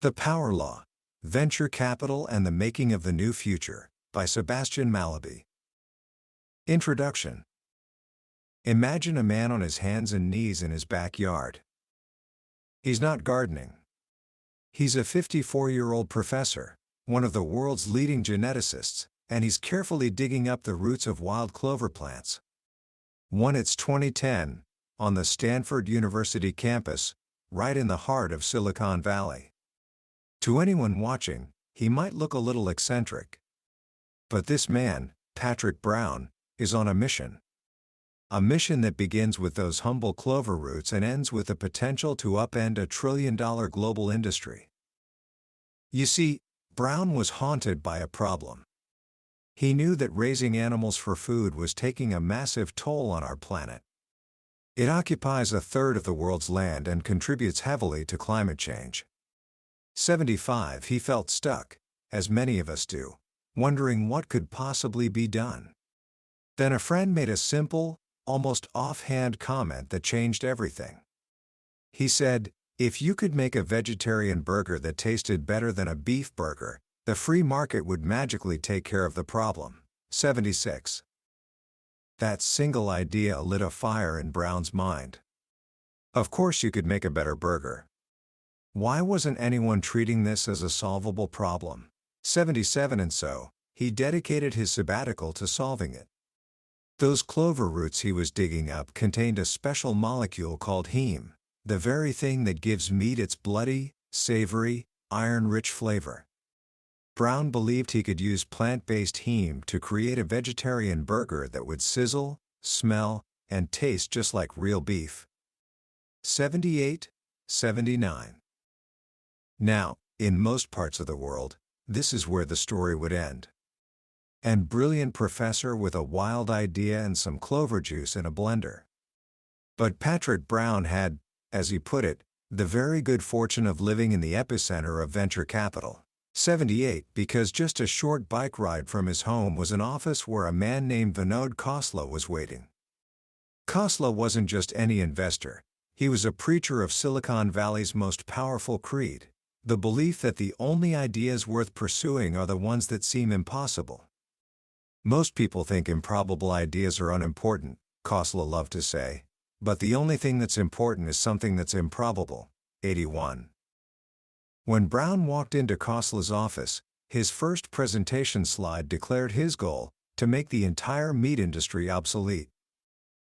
The Power Law, Venture Capital and the Making of the New Future, by Sebastian Mallaby. Introduction. Imagine a man on his hands and knees in his backyard. He's not gardening. He's a 54-year-old professor, one of the world's leading geneticists, and he's carefully digging up the roots of wild clover plants. It's 2010, on the Stanford University campus, right in the heart of Silicon Valley. To anyone watching, he might look a little eccentric. But this man, Patrick Brown, is on a mission. A mission that begins with those humble clover roots and ends with the potential to upend a trillion-dollar global industry. You see, Brown was haunted by a problem. He knew that raising animals for food was taking a massive toll on our planet. It occupies a third of the world's land and contributes heavily to climate change. 75, he felt stuck, as many of us do, wondering what could possibly be done. Then a friend made a simple, almost offhand comment that changed everything. He said, "If you could make a vegetarian burger that tasted better than a beef burger, the free market would magically take care of the problem." 76. That single idea lit a fire in Brown's mind. Of course you could make a better burger. Why wasn't anyone treating this as a solvable problem? 77. And so, he dedicated his sabbatical to solving it. Those clover roots he was digging up contained a special molecule called heme, the very thing that gives meat its bloody, savory, iron-rich flavor. Brown believed he could use plant-based heme to create a vegetarian burger that would sizzle, smell, and taste just like real beef. 78, 79. Now, in most parts of the world, this is where the story would end. An brilliant professor with a wild idea and some clover juice in a blender. But Patrick Brown had, as he put it, the very good fortune of living in the epicenter of venture capital. 78, because just a short bike ride from his home was an office where a man named Vinod Khosla was waiting. Khosla wasn't just any investor, he was a preacher of Silicon Valley's most powerful creed, the belief that the only ideas worth pursuing are the ones that seem impossible. Most people think improbable ideas are unimportant, Khosla loved to say, but the only thing that's important is something that's improbable. 81. When Brown walked into Khosla's office, his first presentation slide declared his goal, to make the entire meat industry obsolete.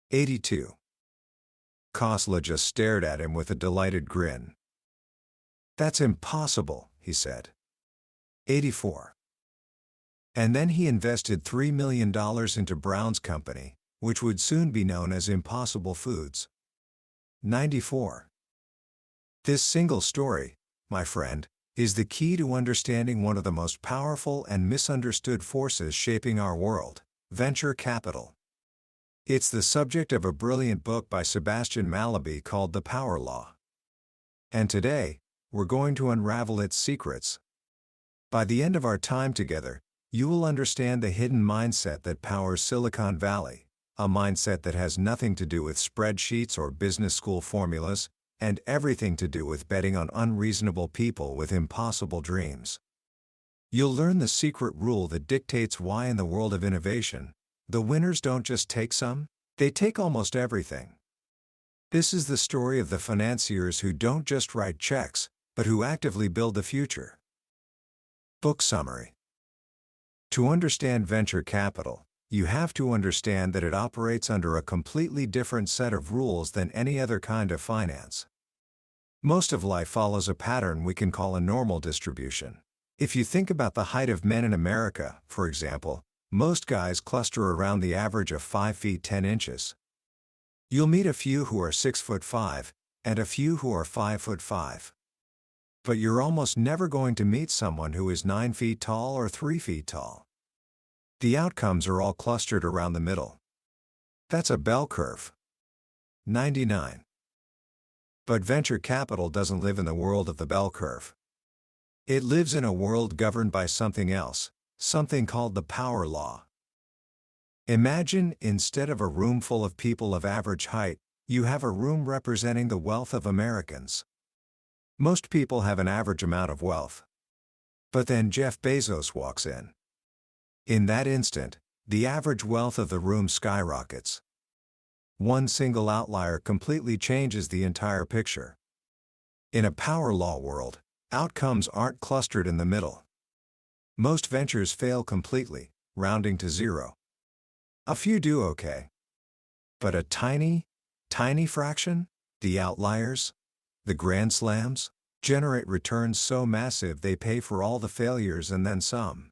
82. Khosla just stared at him with a delighted grin. "That's impossible," he said. 84. And then he invested $3 million into Brown's company, which would soon be known as Impossible Foods. 94. This single story, my friend, is the key to understanding one of the most powerful and misunderstood forces shaping our world, venture capital. It's the subject of a brilliant book by Sebastian Mallaby called The Power Law. And today, we're going to unravel its secrets. By the end of our time together, you will understand the hidden mindset that powers Silicon Valley, a mindset that has nothing to do with spreadsheets or business school formulas, and everything to do with betting on unreasonable people with impossible dreams. You'll learn the secret rule that dictates why in the world of innovation, the winners don't just take some, they take almost everything. This is the story of the financiers who don't just write checks, but who actively build the future. Book summary. To understand venture capital, you have to understand that it operates under a completely different set of rules than any other kind of finance. Most of life follows a pattern we can call a normal distribution. If you think about the height of men in America, for example, most guys cluster around the average of 5 feet 10 inches. You'll meet a few who are 6'5", and a few who are 5'5". But you're almost never going to meet someone who is 9 feet tall or 3 feet tall. The outcomes are all clustered around the middle. That's a bell curve. 99. But venture capital doesn't live in the world of the bell curve. It lives in a world governed by something else, something called the power law. Imagine, instead of a room full of people of average height, you have a room representing the wealth of Americans. Most people have an average amount of wealth. But then Jeff Bezos walks in. In that instant, the average wealth of the room skyrockets. One single outlier completely changes the entire picture. In a power law world, outcomes aren't clustered in the middle. Most ventures fail completely, rounding to zero. A few do okay. But a tiny fraction, the outliers, the grand slams, generate returns so massive they pay for all the failures and then some.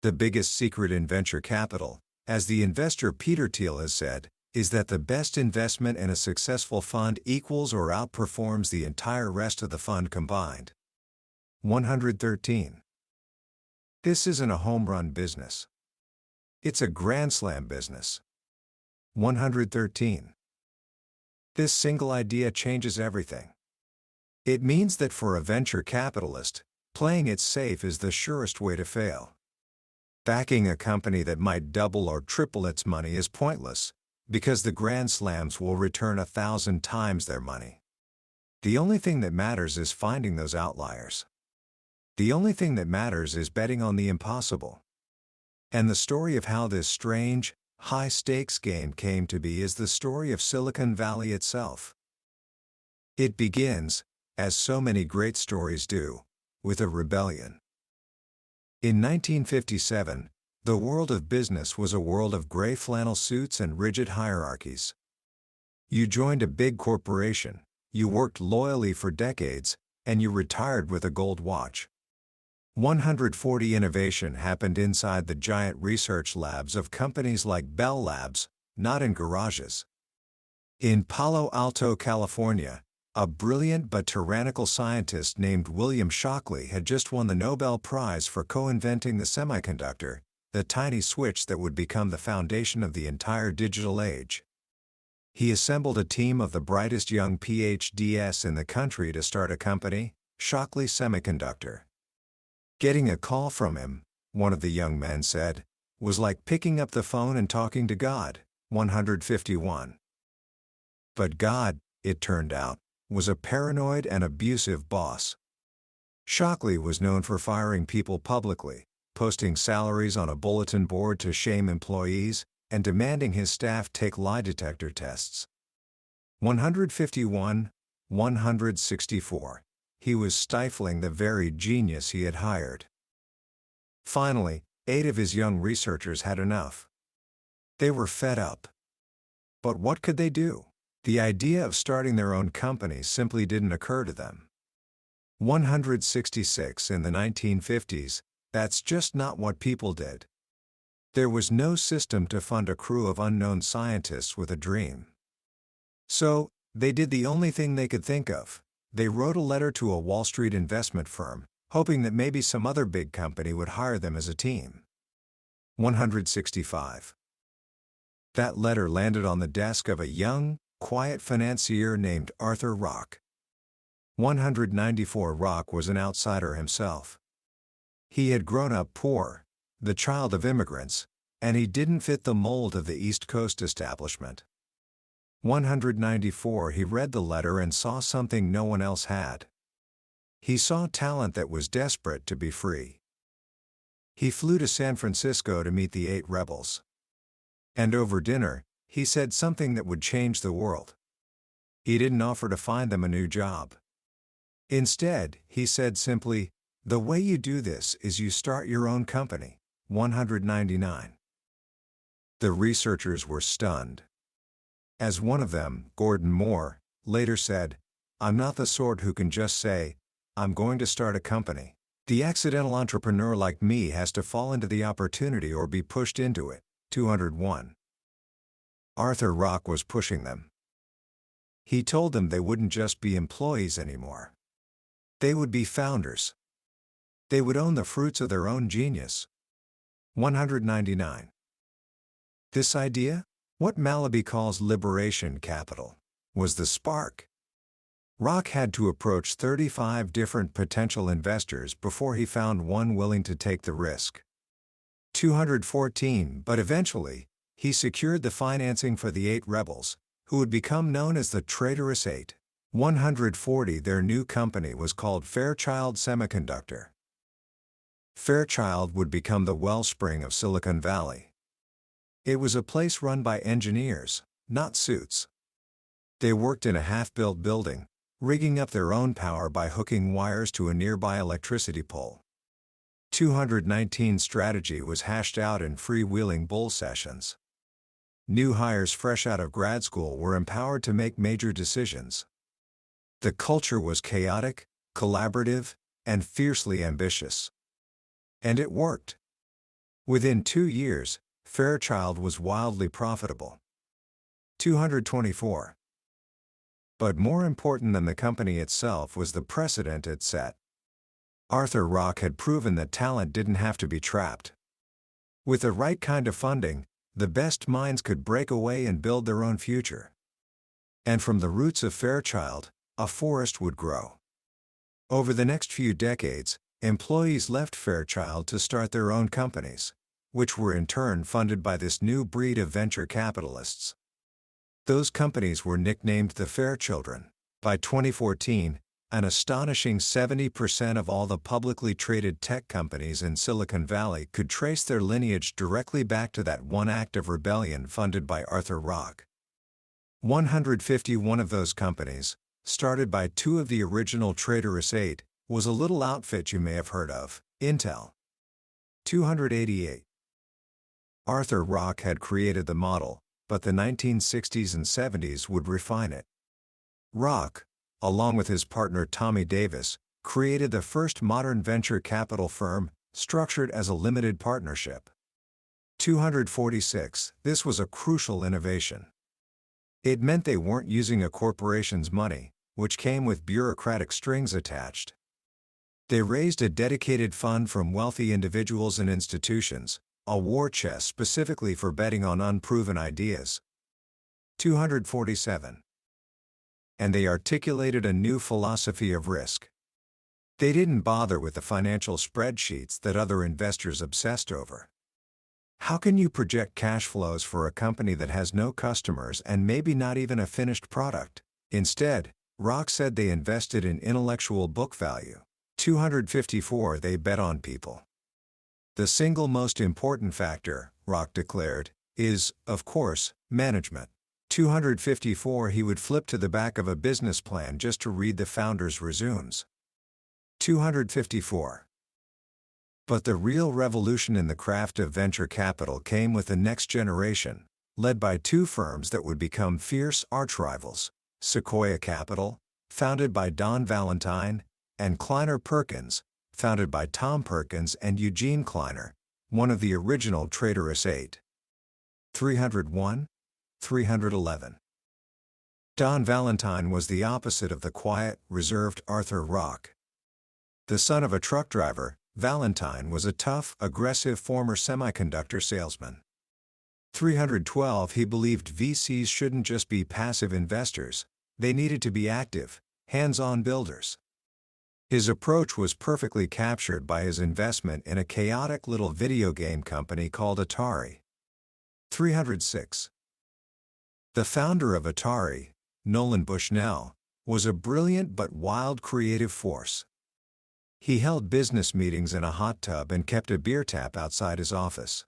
The biggest secret in venture capital, as the investor Peter Thiel has said, is that the best investment in a successful fund equals or outperforms the entire rest of the fund combined. 113. This isn't a home run business. It's a grand slam business. 113. This single idea changes everything. It means that for a venture capitalist, playing it safe is the surest way to fail. Backing a company that might double or triple its money is pointless, because the grand slams will return 1,000 times their money. The only thing that matters is finding those outliers. The only thing that matters is betting on the impossible. And the story of how this strange, high-stakes game came to be is the story of Silicon Valley itself. It begins, as so many great stories do, with a rebellion. In 1957, the world of business was a world of gray flannel suits and rigid hierarchies. You joined a big corporation, you worked loyally for decades, and you retired with a gold watch. 140 innovation happened inside the giant research labs of companies like Bell Labs, not in garages. In Palo Alto, California, a brilliant but tyrannical scientist named William Shockley had just won the Nobel Prize for co-inventing the semiconductor, the tiny switch that would become the foundation of the entire digital age. He assembled a team of the brightest young PhDs in the country to start a company, Shockley Semiconductor. Getting a call from him, one of the young men said, was like picking up the phone and talking to God. 151. But God, it turned out, was a paranoid and abusive boss. Shockley was known for firing people publicly, posting salaries on a bulletin board to shame employees, and demanding his staff take lie detector tests. 151, 164. He was stifling the very genius he had hired. Finally, 8 of his young researchers had enough. They were fed up. But what could they do? The idea of starting their own company simply didn't occur to them. 166. In the 1950s, that's just not what people did. There was no system to fund a crew of unknown scientists with a dream. So, they did the only thing they could think of. They wrote a letter to a Wall Street investment firm, hoping that maybe some other big company would hire them as a team. 165. That letter landed on the desk of a young, quiet financier named Arthur Rock. 194. Rock was an outsider himself. He had grown up poor, the child of immigrants, and he didn't fit the mold of the East Coast establishment. 194. He read the letter and saw something no one else had. He saw talent that was desperate to be free. He flew to San Francisco to meet the 8 rebels. And over dinner, he said something that would change the world. He didn't offer to find them a new job. Instead, he said simply, "The way you do this is you start your own company." 199. The researchers were stunned. As one of them, Gordon Moore, later said, "I'm not the sort who can just say, 'I'm going to start a company.' The accidental entrepreneur like me has to fall into the opportunity or be pushed into it." 201. Arthur Rock was pushing them. He told them they wouldn't just be employees anymore. They would be founders. They would own the fruits of their own genius. 199. This idea, what Mallaby calls liberation capital, was the spark. Rock had to approach 35 different potential investors before he found one willing to take the risk. 214. But eventually, he secured the financing for the 8 rebels, who would become known as the Traitorous 8. 140 Their new company was called Fairchild Semiconductor. Fairchild would become the wellspring of Silicon Valley. It was a place run by engineers, not suits. They worked in a half-built building, rigging up their own power by hooking wires to a nearby electricity pole. 219 strategy was hashed out in freewheeling bull sessions. New hires fresh out of grad school were empowered to make major decisions. The culture was chaotic, collaborative, and fiercely ambitious. And it worked. Within 2 years, Fairchild was wildly profitable. 224. But more important than the company itself was the precedent it set. Arthur Rock had proven that talent didn't have to be trapped. With the right kind of funding, the best minds could break away and build their own future. And from the roots of Fairchild, a forest would grow. Over the next few decades, employees left Fairchild to start their own companies, which were in turn funded by this new breed of venture capitalists. Those companies were nicknamed the Fairchildren. By 2014, an astonishing 70% of all the publicly traded tech companies in Silicon Valley could trace their lineage directly back to that one act of rebellion funded by Arthur Rock. 151 of those companies, started by 2 of the original traitorous 8, was a little outfit you may have heard of, Intel. 288. Arthur Rock had created the model, but the 1960s and 70s would refine it. Rock, along with his partner Tommy Davis, created the first modern venture capital firm, structured as a limited partnership. 246. This was a crucial innovation. It meant they weren't using a corporation's money, which came with bureaucratic strings attached. They raised a dedicated fund from wealthy individuals and institutions, a war chest specifically for betting on unproven ideas. 247. And they articulated a new philosophy of risk. They didn't bother with the financial spreadsheets that other investors obsessed over. How can you project cash flows for a company that has no customers and maybe not even a finished product? Instead, Rock said they invested in intellectual book value. 254 They bet on people. The single most important factor, Rock declared, is, of course, management. 254 He would flip to the back of a business plan just to read the founder's resumes. 254. But the real revolution in the craft of venture capital came with the next generation, led by 2 firms that would become fierce archrivals, Sequoia Capital, founded by Don Valentine, and Kleiner Perkins, founded by Tom Perkins and Eugene Kleiner, one of the original traitorous 8. 301. 311. Don Valentine was the opposite of the quiet, reserved Arthur Rock. The son of a truck driver, Valentine was a tough, aggressive former semiconductor salesman. 312 He believed VCs shouldn't just be passive investors, they needed to be active, hands-on builders. His approach was perfectly captured by his investment in a chaotic little video game company called Atari. 306. The founder of Atari, Nolan Bushnell, was a brilliant but wild creative force. He held business meetings in a hot tub and kept a beer tap outside his office.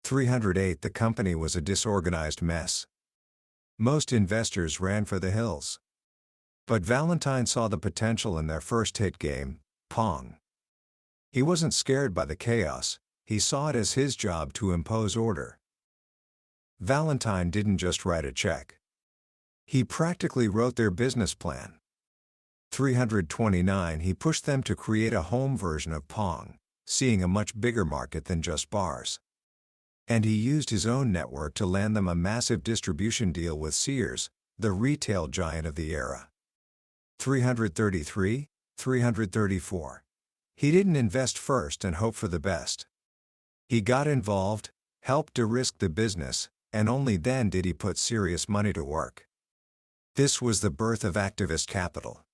308 The company was a disorganized mess. Most investors ran for the hills. But Valentine saw the potential in their first hit game, Pong. He wasn't scared by the chaos, he saw it as his job to impose order. Valentine didn't just write a check. He practically wrote their business plan. 329 He pushed them to create a home version of Pong, seeing a much bigger market than just bars. And he used his own network to land them a massive distribution deal with Sears, the retail giant of the era. 333, 334. He didn't invest first and hope for the best. He got involved, helped de-risk the business, and only then did he put serious money to work. This was the birth of activist capital.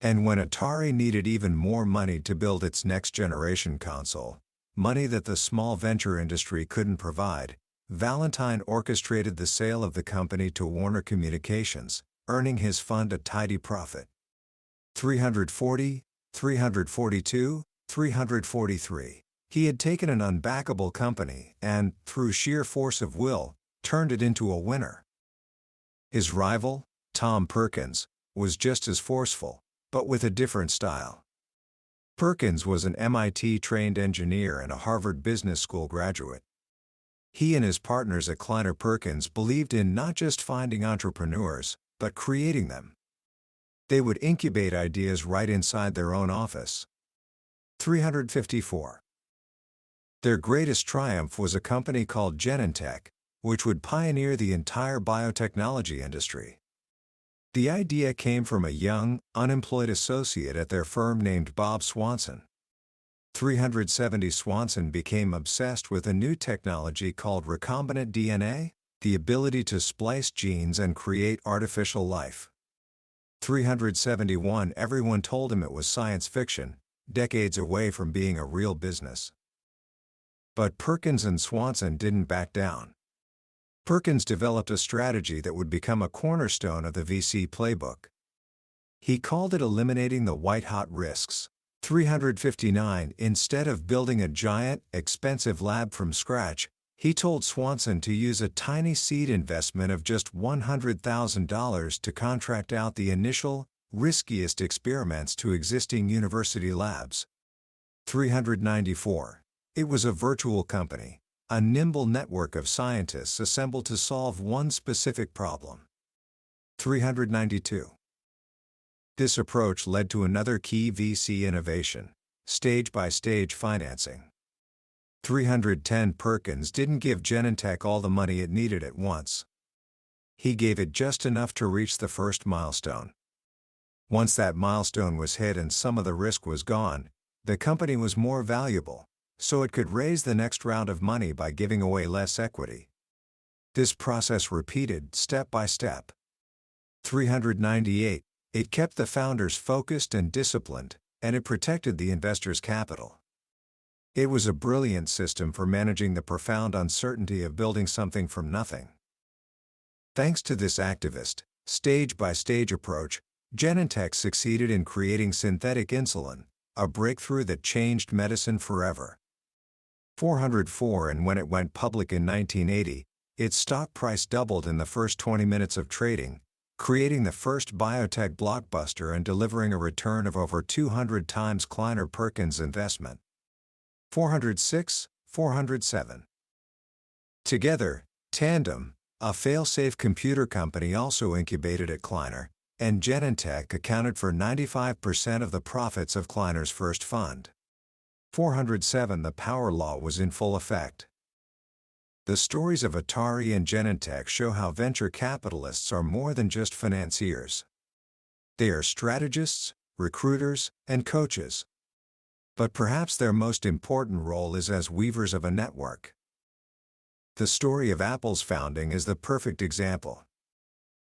And when Atari needed even more money to build its next-generation console, money that the small venture industry couldn't provide, Valentine orchestrated the sale of the company to Warner Communications, earning his fund a tidy profit. 340, 342, 343. He had taken an unbackable company and, through sheer force of will, turned it into a winner. His rival, Tom Perkins, was just as forceful, but with a different style. Perkins was an MIT-trained engineer and a Harvard Business School graduate. He and his partners at Kleiner Perkins believed in not just finding entrepreneurs, but creating them. They would incubate ideas right inside their own office. 354. Their greatest triumph was a company called Genentech, which would pioneer the entire biotechnology industry. The idea came from a young, unemployed associate at their firm named Bob Swanson. 370. Swanson became obsessed with a new technology called recombinant DNA, the ability to splice genes and create artificial life. 371. Everyone told him it was science fiction, decades away from being a real business. But Perkins and Swanson didn't back down. Perkins developed a strategy that would become a cornerstone of the VC playbook. He called it eliminating the white-hot risks. 359. Instead of building a giant, expensive lab from scratch, he told Swanson to use a tiny seed investment of just $100,000 to contract out the initial, riskiest experiments to existing university labs. 394. It was a virtual company, a nimble network of scientists assembled to solve one specific problem. 392. This approach led to another key VC innovation, stage-by-stage financing. 310. Perkins didn't give Genentech all the money it needed at once. He gave it just enough to reach the first milestone. Once that milestone was hit and some of the risk was gone, the company was more valuable, so it could raise the next round of money by giving away less equity. This process repeated step by step. 398. It kept the founders focused and disciplined, and it protected the investors' capital. It was a brilliant system for managing the profound uncertainty of building something from nothing. Thanks to this activist, stage-by-stage approach, Genentech succeeded in creating synthetic insulin, a breakthrough that changed medicine forever. 404. And when it went public in 1980, its stock price doubled in the first 20 minutes of trading, creating the first biotech blockbuster and delivering a return of over 200 times Kleiner Perkins' investment. 406, 407. Together, Tandem, a fail-safe computer company also incubated at Kleiner, and Genentech accounted for 95% of the profits of Kleiner's first fund. 407. The power law was in full effect. The stories of Atari and Genentech show how venture capitalists are more than just financiers. They are strategists, recruiters, and coaches. But perhaps their most important role is as weavers of a network. The story of Apple's founding is the perfect example.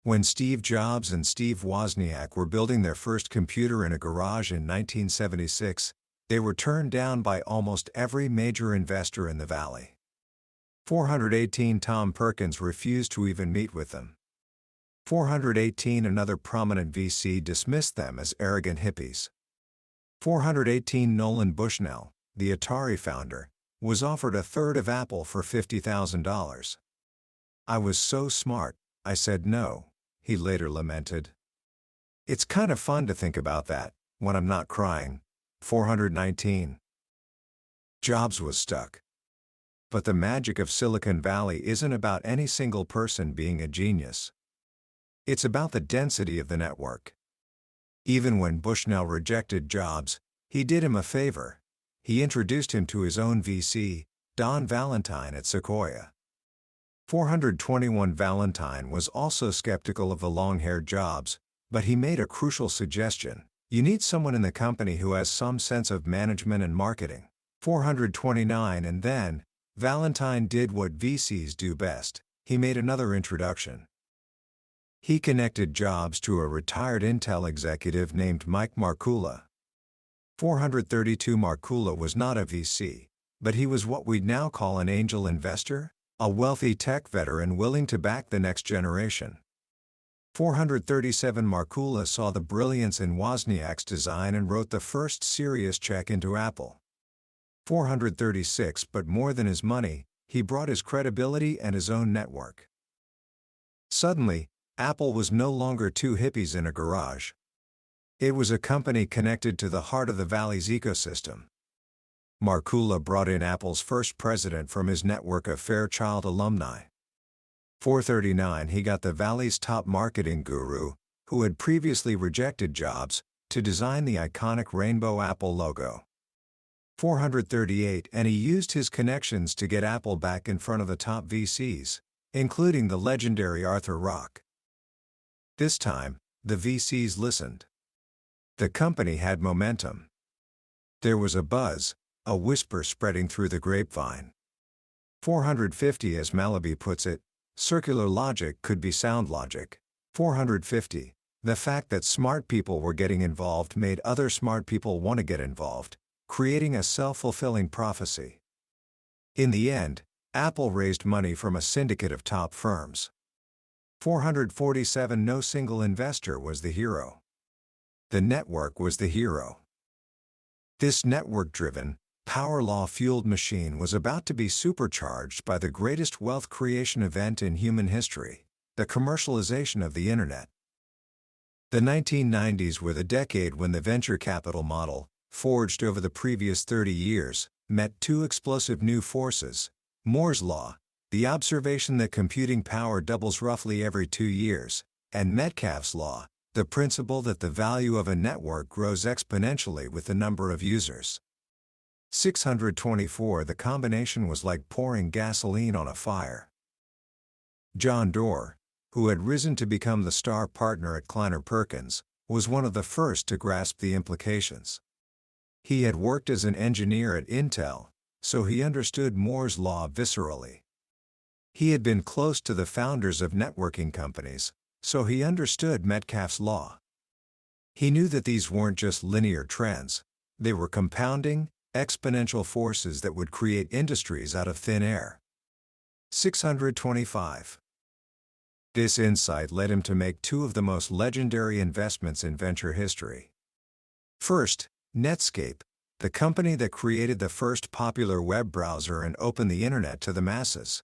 When Steve Jobs and Steve Wozniak were building their first computer in a garage in 1976, they were turned down by almost every major investor in the valley. 418. Tom Perkins refused to even meet with them. 418. Another prominent VC dismissed them as arrogant hippies. 418. Nolan Bushnell, the Atari founder, was offered a third of Apple for $50,000. "I was so smart, I said no," he later lamented. "It's kind of fun to think about that, when I'm not crying." 419. Jobs was stuck. But the magic of Silicon Valley isn't about any single person being a genius. It's about the density of the network. Even when Bushnell rejected Jobs, he did him a favor. He introduced him to his own VC, Don Valentine at Sequoia. 421. Valentine was also skeptical of the long-haired Jobs, but he made a crucial suggestion: you need someone in the company who has some sense of management and marketing. 429. And then, Valentine did what VCs do best: he made another introduction. He connected Jobs to a retired Intel executive named Mike Markula. 432. Markula was not a VC, but he was what we'd now call an angel investor, a wealthy tech veteran willing to back the next generation. 437 Markula saw the brilliance in Wozniak's design and wrote the first serious check into Apple. 436 But more than his money, he brought his credibility and his own network. Suddenly, Apple was no longer two hippies in a garage. It was a company connected to the heart of the Valley's ecosystem. Markula brought in Apple's first president from his network of Fairchild alumni. 439 He got the Valley's top marketing guru, who had previously rejected Jobs, to design the iconic rainbow Apple logo. 438 And he used his connections to get Apple back in front of the top VCs, including the legendary Arthur Rock. This time, the VCs listened. The company had momentum. There was a buzz, a whisper spreading through the grapevine. 450 As Mallaby puts it, circular logic could be sound logic. 450 The fact that smart people were getting involved made other smart people want to get involved, creating a self-fulfilling prophecy. In the end, Apple raised money from a syndicate of top firms. 447 No single investor was the hero. The network was the hero. This network-driven, power law-fueled machine was about to be supercharged by the greatest wealth creation event in human history, the commercialization of the Internet. The 1990s were the decade when the venture capital model, forged over the previous 30 years, met two explosive new forces: Moore's Law, the observation that computing power doubles roughly every 2 years, and Metcalfe's Law, the principle that the value of a network grows exponentially with the number of users. 624 The combination was like pouring gasoline on a fire. John Doerr, who had risen to become the star partner at Kleiner Perkins, was one of the first to grasp the implications. He had worked as an engineer at Intel, so he understood Moore's Law viscerally. He had been close to the founders of networking companies, so he understood Metcalfe's Law. He knew that these weren't just linear trends, they were compounding, exponential forces that would create industries out of thin air. 625. This insight led him to make two of the most legendary investments in venture history. First, Netscape, the company that created the first popular web browser and opened the Internet to the masses.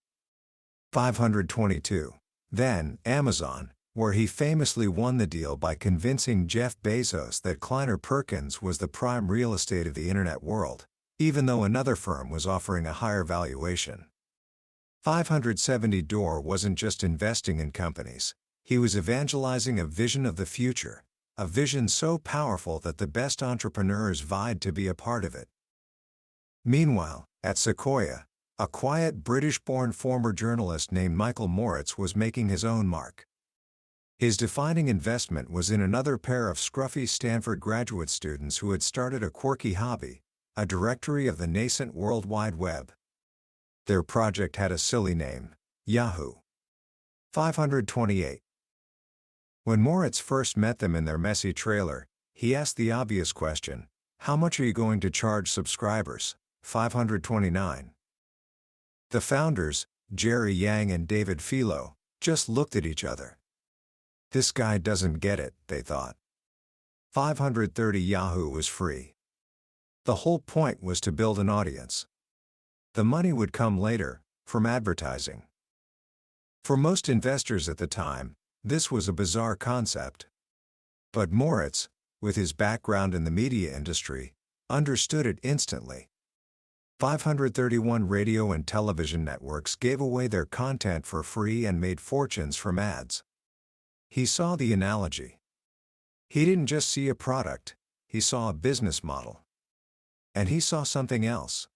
522. Then, Amazon, where he famously won the deal by convincing Jeff Bezos that Kleiner Perkins was the prime real estate of the Internet world, even though another firm was offering a higher valuation. 570. Doerr wasn't just investing in companies, he was evangelizing a vision of the future, a vision so powerful that the best entrepreneurs vied to be a part of it. Meanwhile, at Sequoia, a quiet British-born former journalist named Michael Moritz was making his own mark. His defining investment was in another pair of scruffy Stanford graduate students who had started a quirky hobby, a directory of the nascent World Wide Web. Their project had a silly name: Yahoo. 528. When Moritz first met them in their messy trailer, he asked the obvious question: how much are you going to charge subscribers? 529. The founders, Jerry Yang and David Filo, just looked at each other. This guy doesn't get it, they thought. 530. Yahoo was free. The whole point was to build an audience. The money would come later, from advertising. For most investors at the time, this was a bizarre concept. But Moritz, with his background in the media industry, understood it instantly. 531. Radio and television networks gave away their content for free and made fortunes from ads. He saw the analogy. He didn't just see a product, he saw a business model. And he saw something else.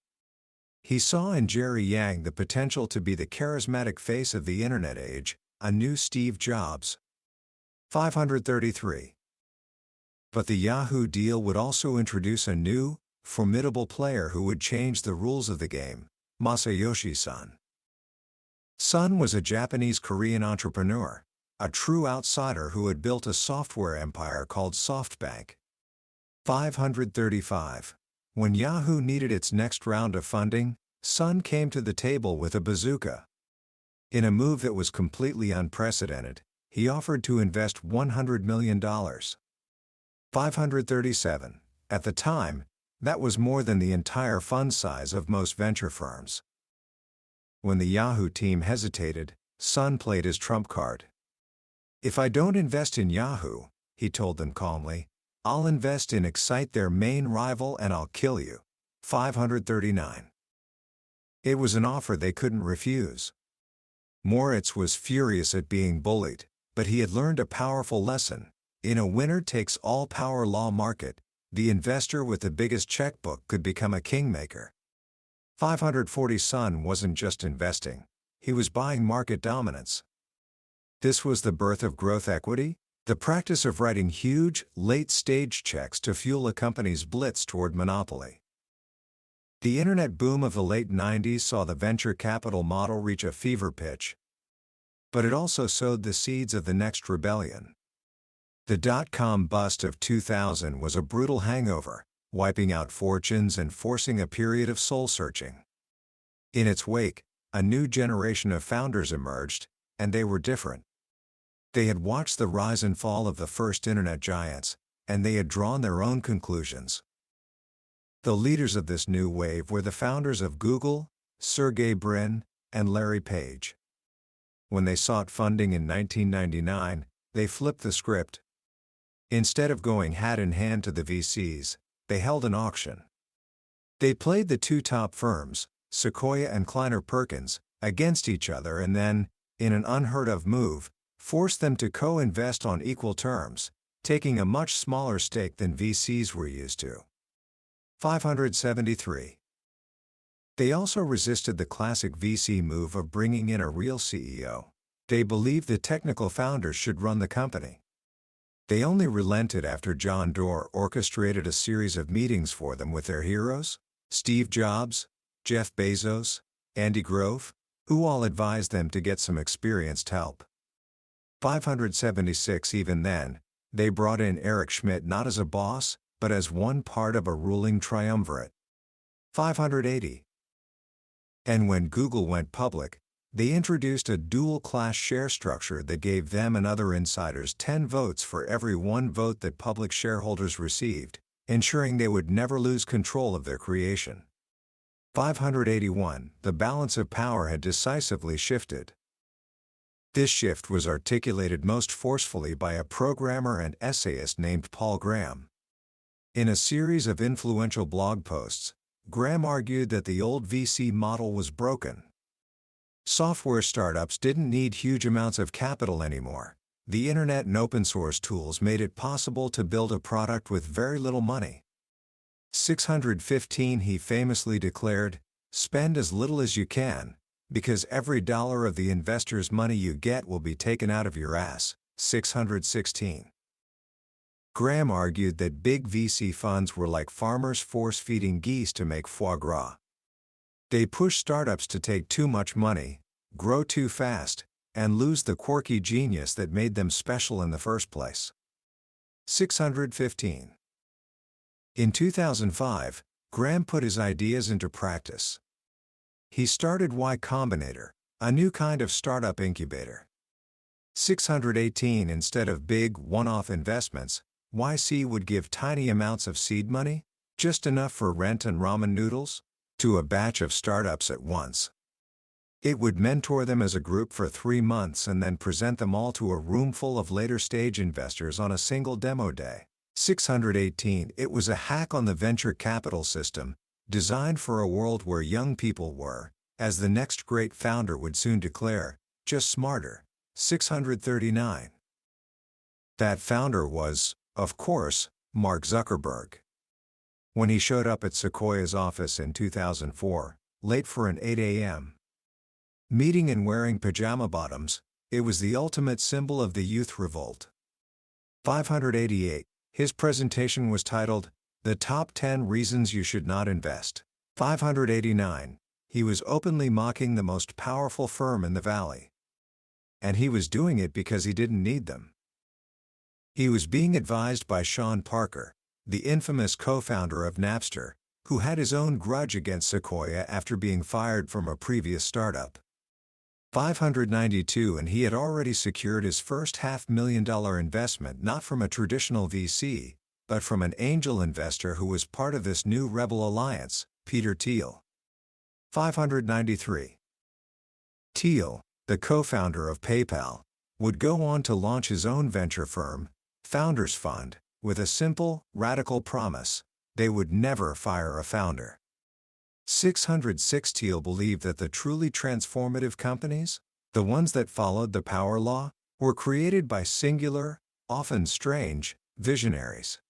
He saw in Jerry Yang the potential to be the charismatic face of the Internet age, a new Steve Jobs. 533. But the Yahoo deal would also introduce a new, formidable player who would change the rules of the game: Masayoshi Son. Son was a Japanese-Korean entrepreneur, a true outsider who had built a software empire called SoftBank. 535. When Yahoo needed its next round of funding, Son came to the table with a bazooka. In a move that was completely unprecedented, he offered to invest $100 million. 537. At the time, that was more than the entire fund size of most venture firms. When the Yahoo team hesitated, Sun played his trump card. "If I don't invest in Yahoo," he told them calmly, "I'll invest in Excite, their main rival, and I'll kill you." 539. It was an offer they couldn't refuse. Moritz was furious at being bullied, but he had learned a powerful lesson. In a winner-takes-all power law market, the investor with the biggest checkbook could become a kingmaker. 540. Sun wasn't just investing. He was buying market dominance. This was the birth of growth equity, the practice of writing huge, late-stage checks to fuel a company's blitz toward monopoly. The internet boom of the late 90s saw the venture capital model reach a fever pitch. But it also sowed the seeds of the next rebellion. The dot-com bust of 2000 was a brutal hangover, wiping out fortunes and forcing a period of soul-searching. In its wake, a new generation of founders emerged, and they were different. They had watched the rise and fall of the first internet giants, and they had drawn their own conclusions. The leaders of this new wave were the founders of Google, Sergey Brin, and Larry Page. When they sought funding in 1999, they flipped the script. Instead of going hat-in-hand to the VCs, they held an auction. They played the two top firms, Sequoia and Kleiner Perkins, against each other and then, in an unheard-of move, forced them to co-invest on equal terms, taking a much smaller stake than VCs were used to. 573. They also resisted the classic VC move of bringing in a real CEO. They believed the technical founders should run the company. They only relented after John Doerr orchestrated a series of meetings for them with their heroes, Steve Jobs, Jeff Bezos, Andy Grove, who all advised them to get some experienced help. 576. Even then, they brought in Eric Schmidt not as a boss, but as one part of a ruling triumvirate. 580. And when Google went public, they introduced a dual-class share structure that gave them and other insiders 10 votes for every 1 vote that public shareholders received, ensuring they would never lose control of their creation. 581. The balance of power had decisively shifted. This shift was articulated most forcefully by a programmer and essayist named Paul Graham. In a series of influential blog posts, Graham argued that the old VC model was broken. Software startups didn't need huge amounts of capital anymore. The internet and open-source tools made it possible to build a product with very little money. 615. He famously declared, "Spend as little as you can, because every dollar of the investor's money you get will be taken out of your ass." 616. Graham argued that big VC funds were like farmers force-feeding geese to make foie gras. They push startups to take too much money, grow too fast, and lose the quirky genius that made them special in the first place. 615. In 2005, Graham put his ideas into practice. He started Y Combinator, a new kind of startup incubator. 618. Instead of big, one-off investments, YC would give tiny amounts of seed money, just enough for rent and ramen noodles, to a batch of startups at once. It would mentor them as a group for 3 months and then present them all to a room full of later-stage investors on a single demo day. 618. It was a hack on the venture capital system, designed for a world where young people were, as the next great founder would soon declare, just smarter. 639. That founder was, of course, Mark Zuckerberg. When he showed up at Sequoia's office in 2004, late for an 8 a.m. meeting and wearing pajama bottoms, it was the ultimate symbol of the youth revolt. 588. His presentation was titled, "The Top 10 Reasons You Should Not Invest." 589. He was openly mocking the most powerful firm in the Valley. And he was doing it because he didn't need them. He was being advised by Sean Parker, the infamous co-founder of Napster, who had his own grudge against Sequoia after being fired from a previous startup. 592, and he had already secured his first $500,000 investment not from a traditional VC, but from an angel investor who was part of this new rebel alliance, Peter Thiel. 593. Thiel, the co-founder of PayPal, would go on to launch his own venture firm, Founders Fund, with a simple, radical promise: they would never fire a founder. 606. Thiel believed that the truly transformative companies, the ones that followed the power law, were created by singular, often strange, visionaries.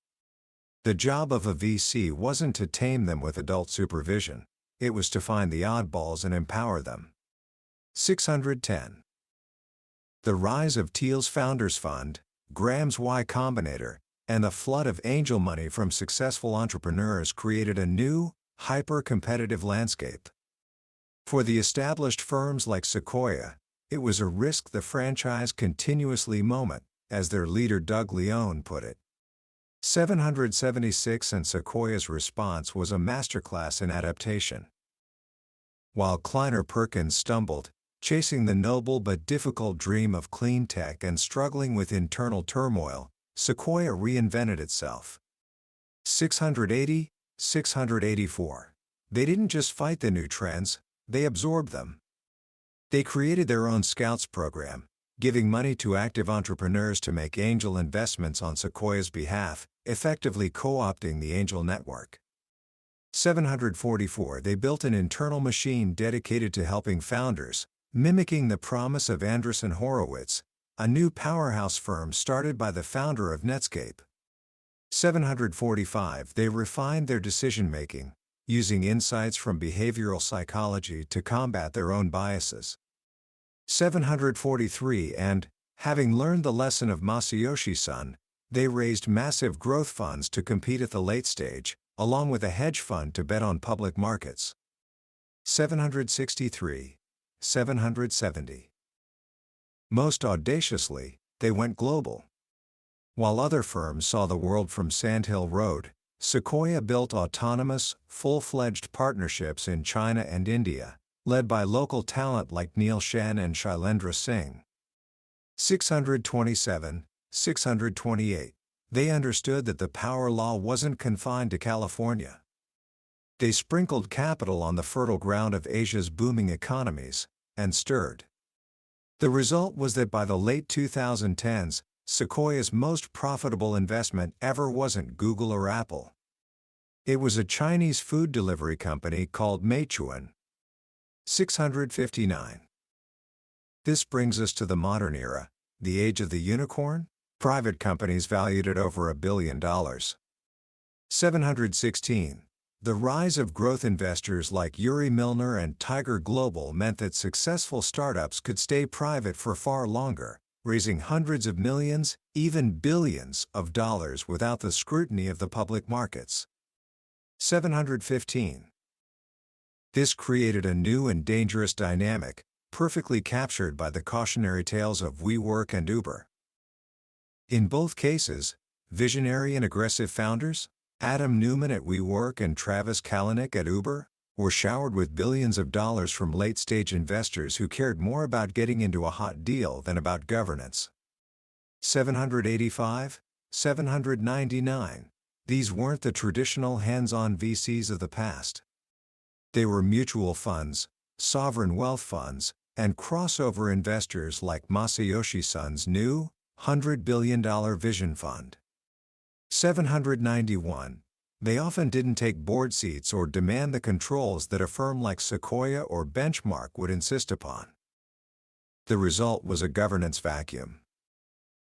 The job of a VC wasn't to tame them with adult supervision, it was to find the oddballs and empower them. 610. The rise of Thiel's Founders Fund, Graham's Y Combinator, and the flood of angel money from successful entrepreneurs created a new, hyper-competitive landscape. For the established firms like Sequoia, it was a risk the franchise continuously moment, as their leader Doug Leone put it. 776. And Sequoia's response was a masterclass in adaptation. While Kleiner Perkins stumbled, chasing the noble but difficult dream of clean tech and struggling with internal turmoil, Sequoia reinvented itself. 680. 684. They didn't just fight the new trends, they absorbed them. They created their own Scouts program, giving money to active entrepreneurs to make angel investments on Sequoia's behalf, effectively co-opting the angel network. 744. They built an internal machine dedicated to helping founders, mimicking the promise of Andreessen Horowitz, a new powerhouse firm started by the founder of Netscape. 745. They refined their decision-making, using insights from behavioral psychology to combat their own biases. 743. And, having learned the lesson of Masayoshi Son, they raised massive growth funds to compete at the late stage, along with a hedge fund to bet on public markets. 763. 770. Most audaciously, they went global. While other firms saw the world from Sand Hill Road, Sequoia built autonomous, full-fledged partnerships in China and India, led by local talent like Neil Shen and Shailendra Singh. 627. 628. They understood that the power law wasn't confined to California. They sprinkled capital on the fertile ground of Asia's booming economies, and stirred. The result was that by the late 2010s, Sequoia's most profitable investment ever wasn't Google or Apple. It was a Chinese food delivery company called Meituan. 659. This brings us to the modern era, the age of the unicorn, private companies valued at over $1 billion. 716. The rise of growth investors like Yuri Milner and Tiger Global meant that successful startups could stay private for far longer, raising hundreds of millions, even billions, of dollars without the scrutiny of the public markets. 715. This created a new and dangerous dynamic, perfectly captured by the cautionary tales of WeWork and Uber. In both cases, visionary and aggressive founders, Adam Neumann at WeWork and Travis Kalanick at Uber, were showered with billions of dollars from late-stage investors who cared more about getting into a hot deal than about governance. 785, 799. These weren't the traditional hands-on VCs of the past. They were mutual funds, sovereign wealth funds, and crossover investors like Masayoshi Son's new $100 billion Vision Fund. 791. They often didn't take board seats or demand the controls that a firm like Sequoia or Benchmark would insist upon. The result was a governance vacuum.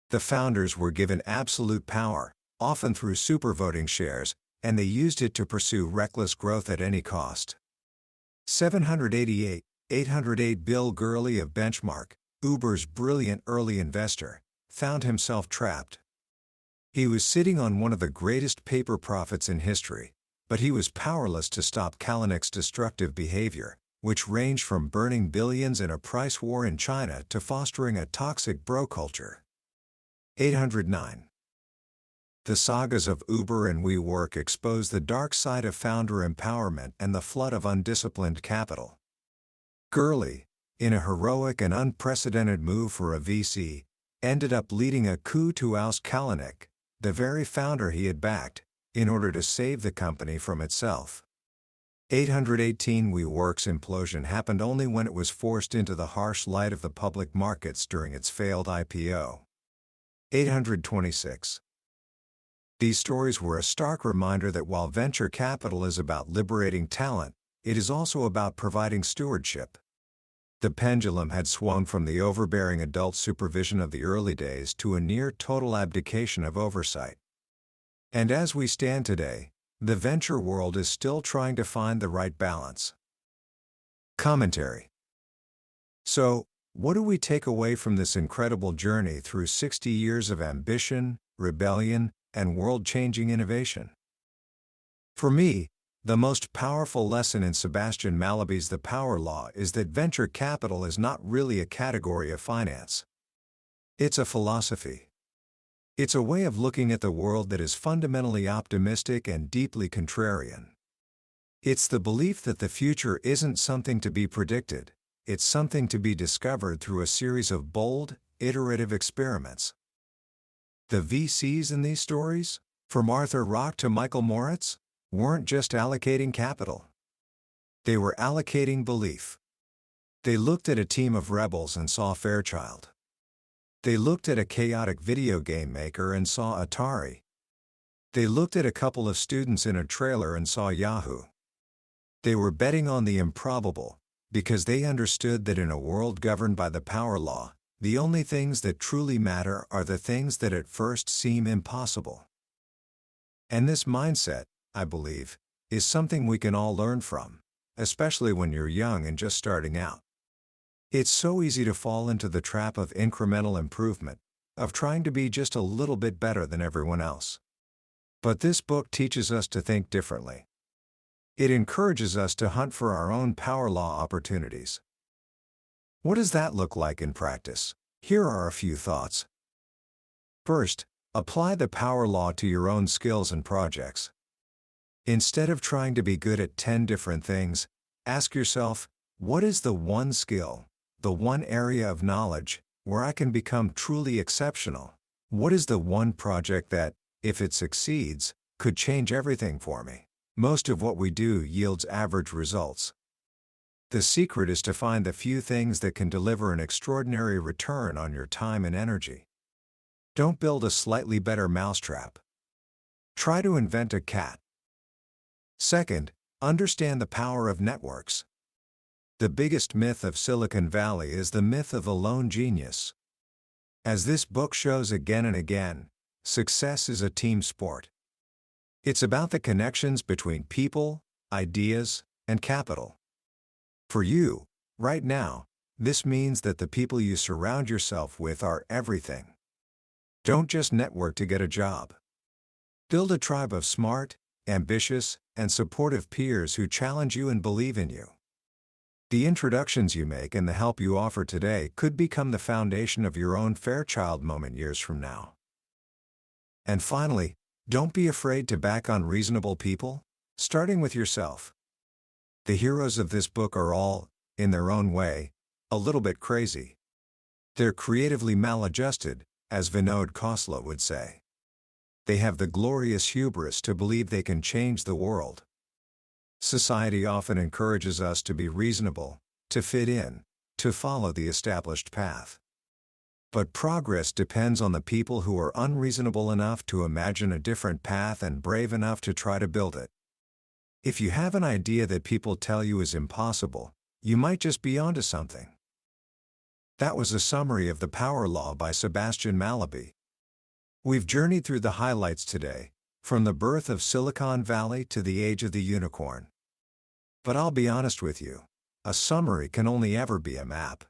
The founders were given absolute power, often through supervoting shares, and they used it to pursue reckless growth at any cost. 788. 808. Bill Gurley of Benchmark, Uber's brilliant early investor, found himself trapped. He was sitting on one of the greatest paper profits in history, but he was powerless to stop Kalanick's destructive behavior, which ranged from burning billions in a price war in China to fostering a toxic bro culture. 809. The sagas of Uber and WeWork expose the dark side of founder empowerment and the flood of undisciplined capital. Gurley, in a heroic and unprecedented move for a VC, ended up leading a coup to oust Kalanick, the very founder he had backed, in order to save the company from itself. 818 WeWork's implosion happened only when it was forced into the harsh light of the public markets during its failed IPO. 826. These stories were a stark reminder that while venture capital is about liberating talent, it is also about providing stewardship. The pendulum had swung from the overbearing adult supervision of the early days to a near-total abdication of oversight. And as we stand today, the venture world is still trying to find the right balance. Commentary. So, what do we take away from this incredible journey through 60 years of ambition, rebellion, and world-changing innovation? For me, the most powerful lesson in Sebastian Mallaby's The Power Law is that venture capital is not really a category of finance. It's a philosophy. It's a way of looking at the world that is fundamentally optimistic and deeply contrarian. It's the belief that the future isn't something to be predicted, it's something to be discovered through a series of bold, iterative experiments. The VCs in these stories, from Arthur Rock to Michael Moritz, weren't just allocating capital. They were allocating belief. They looked at a team of rebels and saw Fairchild. They looked at a chaotic video game maker and saw Atari. They looked at a couple of students in a trailer and saw Yahoo. They were betting on the improbable, because they understood that in a world governed by the power law, the only things that truly matter are the things that at first seem impossible. And this mindset, I believe, is something we can all learn from, especially when you're young and just starting out. It's so easy to fall into the trap of incremental improvement, of trying to be just a little bit better than everyone else. But this book teaches us to think differently. It encourages us to hunt for our own power law opportunities. What does that look like in practice? Here are a few thoughts. First, apply the power law to your own skills and projects. Instead of trying to be good at 10 different things, ask yourself, what is the one skill, the one area of knowledge, where I can become truly exceptional? What is the one project that, if it succeeds, could change everything for me? Most of what we do yields average results. The secret is to find the few things that can deliver an extraordinary return on your time and energy. Don't build a slightly better mousetrap. Try to invent a cat. Second, understand the power of networks. The biggest myth of Silicon Valley is the myth of the lone genius. As this book shows again and again, success is a team sport. It's about the connections between people, ideas, and capital. For you, right now, this means that the people you surround yourself with are everything. Don't just network to get a job. Build a tribe of smart, ambitious, and supportive peers who challenge you and believe in you. The introductions you make and the help you offer today could become the foundation of your own Fairchild moment years from now. And finally, don't be afraid to back on reasonable people, starting with yourself. The heroes of this book are all, in their own way, a little bit crazy. They're creatively maladjusted, as Vinod Khosla would say. They have the glorious hubris to believe they can change the world. Society often encourages us to be reasonable, to fit in, to follow the established path. But progress depends on the people who are unreasonable enough to imagine a different path and brave enough to try to build it. If you have an idea that people tell you is impossible, you might just be onto something. That was a summary of The Power Law by Sebastian Mallaby. We've journeyed through the highlights today, from the birth of Silicon Valley to the age of the unicorn. But I'll be honest with you, a summary can only ever be a map.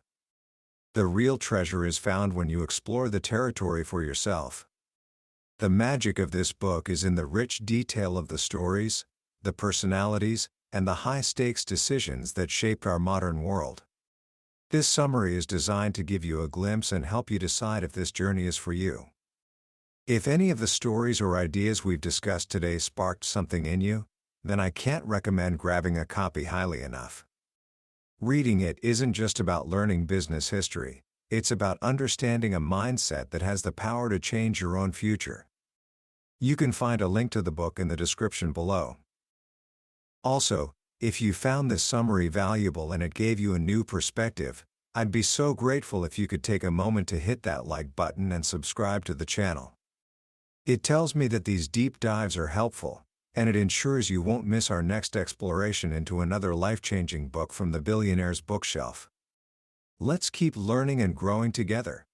The real treasure is found when you explore the territory for yourself. The magic of this book is in the rich detail of the stories, the personalities, and the high-stakes decisions that shaped our modern world. This summary is designed to give you a glimpse and help you decide if this journey is for you. If any of the stories or ideas we've discussed today sparked something in you, then I can't recommend grabbing a copy highly enough. Reading it isn't just about learning business history, it's about understanding a mindset that has the power to change your own future. You can find a link to the book in the description below. Also, if you found this summary valuable and it gave you a new perspective, I'd be so grateful if you could take a moment to hit that like button and subscribe to the channel. It tells me that these deep dives are helpful, and it ensures you won't miss our next exploration into another life-changing book from the billionaire's bookshelf. Let's keep learning and growing together.